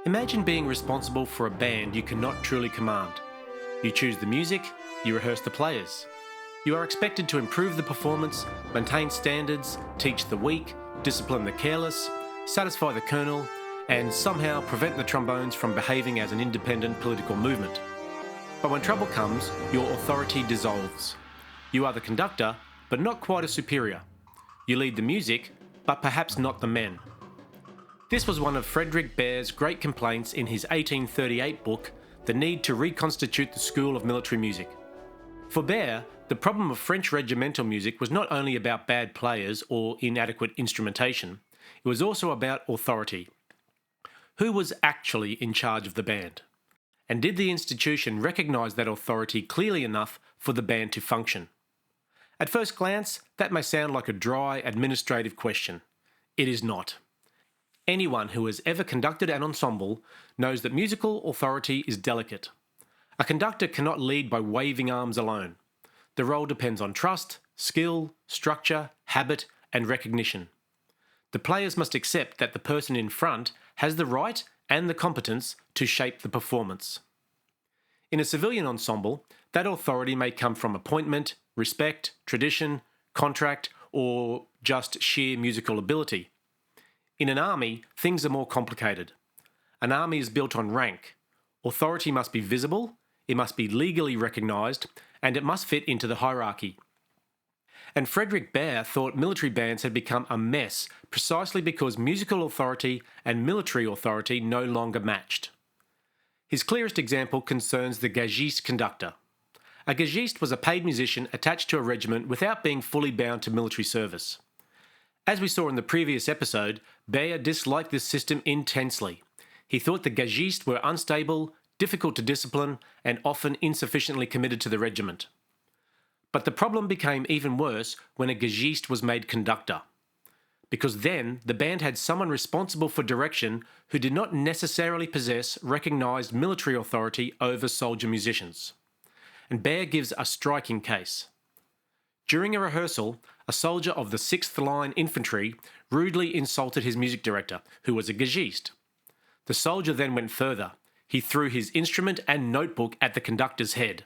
Imagine being responsible for a band you cannot truly command. You choose the music, you rehearse the players. You are expected to improve the performance, maintain standards, teach the weak, discipline the careless, satisfy the colonel, and somehow prevent the trombones from behaving as an independent political movement. But when trouble comes, your authority dissolves. You are the conductor, but not quite a superior. You lead the music, but perhaps not the men. This was one of Frédéric Berr's great complaints in his 1838 book, The Need to Reconstitute the School of Military Music. For Berr, the problem of French regimental music was not only about bad players or inadequate instrumentation, it was also about authority. Who was actually in charge of the band? And did the institution recognise that authority clearly enough for the band to function? At first glance, that may sound like a dry, administrative question. It is not. Anyone who has ever conducted an ensemble knows that musical authority is delicate. A conductor cannot lead by waving arms alone. The role depends on trust, skill, structure, habit, and recognition. The players must accept that the person in front has the right and the competence to shape the performance. In a civilian ensemble, that authority may come from appointment, respect, tradition, contract, or just sheer musical ability. In an army, things are more complicated. An army is built on rank. Authority must be visible, it must be legally recognised, and it must fit into the hierarchy. And Frédéric Berr thought military bands had become a mess precisely because musical authority and military authority no longer matched. His clearest example concerns the gagiste conductor. A gagiste was a paid musician attached to a regiment without being fully bound to military service. As we saw in the previous episode, Berr disliked this system intensely. He thought the gagistes were unstable, difficult to discipline, and often insufficiently committed to the regiment. But the problem became even worse when a gagiste was made conductor. Because then, the band had someone responsible for direction who did not necessarily possess recognised military authority over soldier musicians. And Berr gives a striking case. During a rehearsal, a soldier of the 6th Line Infantry rudely insulted his music director, who was a gagiste. The soldier then went further. He threw his instrument and notebook at the conductor's head.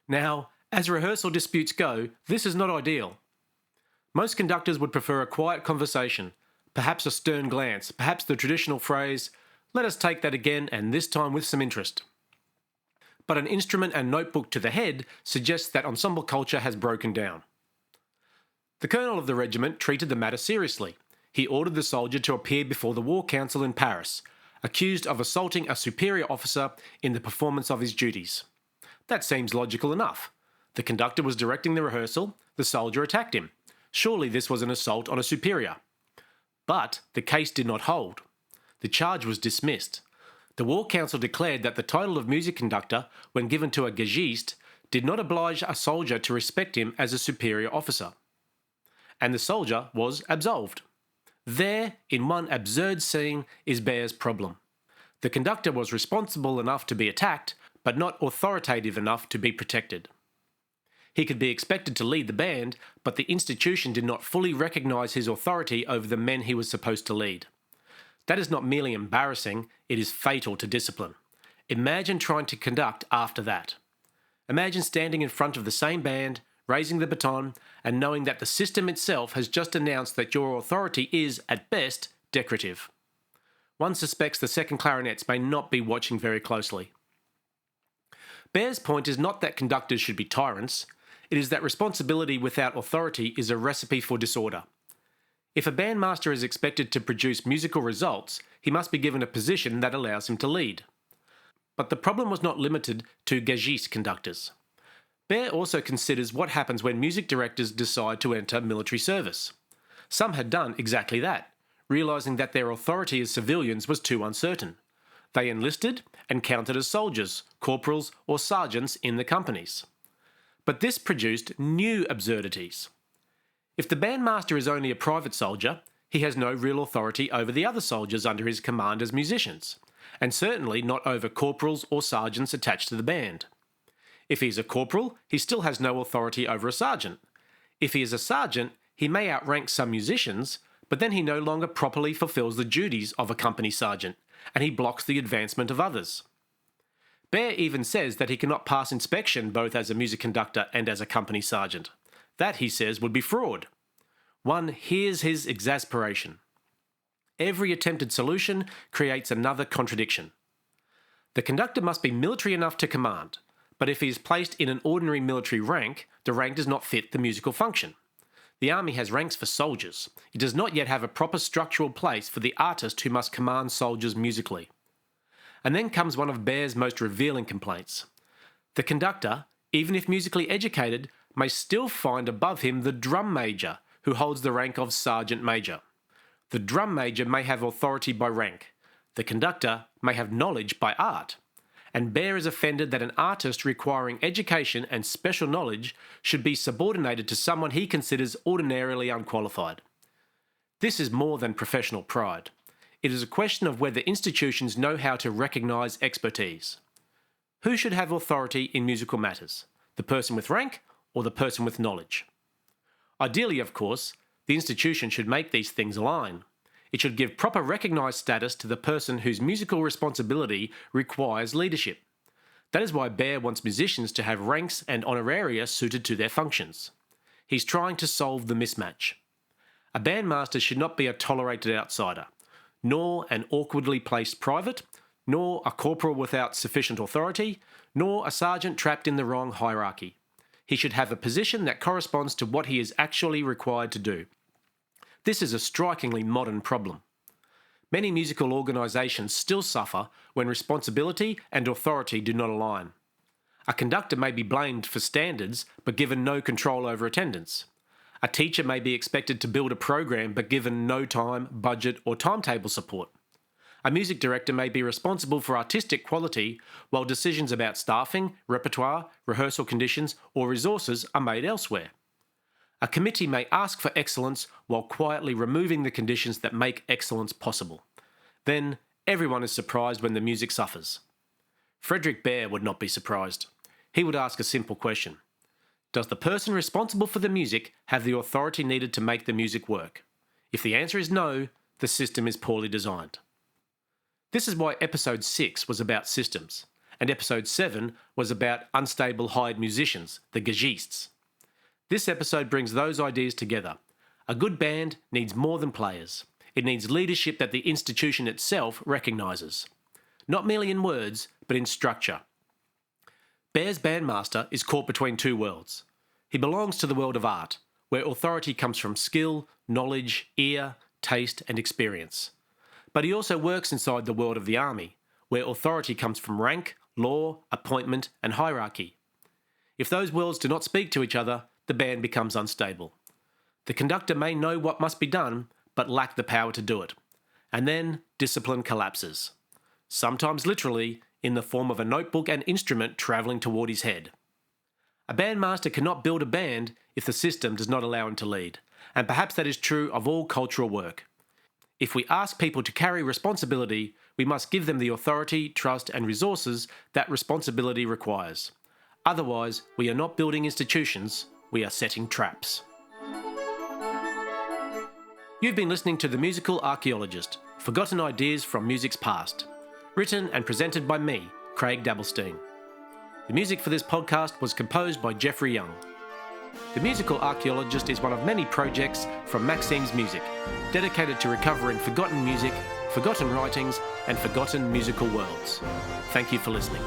Now, as rehearsal disputes go, this is not ideal. Most conductors would prefer a quiet conversation, perhaps a stern glance, perhaps the traditional phrase, "Let us take that again, and this time with some interest." But an instrument and notebook to the head suggests that ensemble culture has broken down. The colonel of the regiment treated the matter seriously. He ordered the soldier to appear before the War Council in Paris, accused of assaulting a superior officer in the performance of his duties. That seems logical enough. The conductor was directing the rehearsal, the soldier attacked him. Surely this was an assault on a superior. But the case did not hold. The charge was dismissed. The War Council declared that the title of music conductor, when given to a gagiste, did not oblige a soldier to respect him as a superior officer. And the soldier was absolved. There, in one absurd scene, is Berr's problem. The conductor was responsible enough to be attacked, but not authoritative enough to be protected. He could be expected to lead the band, but the institution did not fully recognise his authority over the men he was supposed to lead. That is not merely embarrassing, it is fatal to discipline. Imagine trying to conduct after that. Imagine standing in front of the same band, raising the baton, and knowing that the system itself has just announced that your authority is, at best, decorative. One suspects the second clarinets may not be watching very closely. Berr's point is not that conductors should be tyrants, it is that responsibility without authority is a recipe for disorder. If a bandmaster is expected to produce musical results, he must be given a position that allows him to lead. But the problem was not limited to gagiste conductors. Berr also considers what happens when music directors decide to enter military service. Some had done exactly that, realising that their authority as civilians was too uncertain. They enlisted and counted as soldiers, corporals, or sergeants in the companies. But this produced new absurdities. If the bandmaster is only a private soldier, he has no real authority over the other soldiers under his command as musicians, and certainly not over corporals or sergeants attached to the band. If he is a corporal, he still has no authority over a sergeant. If he is a sergeant, he may outrank some musicians, but then he no longer properly fulfills the duties of a company sergeant, and he blocks the advancement of others. Berr even says that he cannot pass inspection both as a music conductor and as a company sergeant. That, he says, would be fraud. One hears his exasperation. Every attempted solution creates another contradiction. The conductor must be military enough to command, but if he is placed in an ordinary military rank, the rank does not fit the musical function. The army has ranks for soldiers. It does not yet have a proper structural place for the artist who must command soldiers musically. And then comes one of Berr's most revealing complaints. The conductor, even if musically educated, may still find above him the drum major, who holds the rank of sergeant major. The drum major may have authority by rank. The conductor may have knowledge by art. And Berr is offended that an artist requiring education and special knowledge should be subordinated to someone he considers ordinarily unqualified. This is more than professional pride. It is a question of whether institutions know how to recognise expertise. Who should have authority in musical matters? The person with rank or the person with knowledge? Ideally, of course, the institution should make these things align. It should give proper recognised status to the person whose musical responsibility requires leadership. That is why Berr wants musicians to have ranks and honoraria suited to their functions. He's trying to solve the mismatch. A bandmaster should not be a tolerated outsider, nor an awkwardly placed private, nor a corporal without sufficient authority, nor a sergeant trapped in the wrong hierarchy. He should have a position that corresponds to what he is actually required to do. This is a strikingly modern problem. Many musical organisations still suffer when responsibility and authority do not align. A conductor may be blamed for standards but given no control over attendance. A teacher may be expected to build a program but given no time, budget or timetable support. A music director may be responsible for artistic quality while decisions about staffing, repertoire, rehearsal conditions or resources are made elsewhere. A committee may ask for excellence while quietly removing the conditions that make excellence possible. Then, everyone is surprised when the music suffers. Frédéric Berr would not be surprised. He would ask a simple question. Does the person responsible for the music have the authority needed to make the music work? If the answer is no, the system is poorly designed. This is why episode 6 was about systems, and episode 7 was about unstable hired musicians, the gagistes. This episode brings those ideas together. A good band needs more than players. It needs leadership that the institution itself recognises. Not merely in words, but in structure. Berr's bandmaster is caught between two worlds. He belongs to the world of art, where authority comes from skill, knowledge, ear, taste and experience. But he also works inside the world of the army, where authority comes from rank, law, appointment and hierarchy. If those worlds do not speak to each other, the band becomes unstable. The conductor may know what must be done, but lack the power to do it. And then discipline collapses. Sometimes literally, in the form of a notebook and instrument travelling toward his head. A bandmaster cannot build a band if the system does not allow him to lead, and perhaps that is true of all cultural work. If we ask people to carry responsibility, we must give them the authority, trust and resources that responsibility requires. Otherwise, we are not building institutions, we are setting traps. You've been listening to The Musical Archeologist, Forgotten Ideas from Music's Past. Written and presented by me, Craig Dabelstein. The music for this podcast was composed by Jeffrey Young. The Musical Archeologist is one of many projects from Maxime's Music, dedicated to recovering forgotten music, forgotten writings, and forgotten musical worlds. Thank you for listening.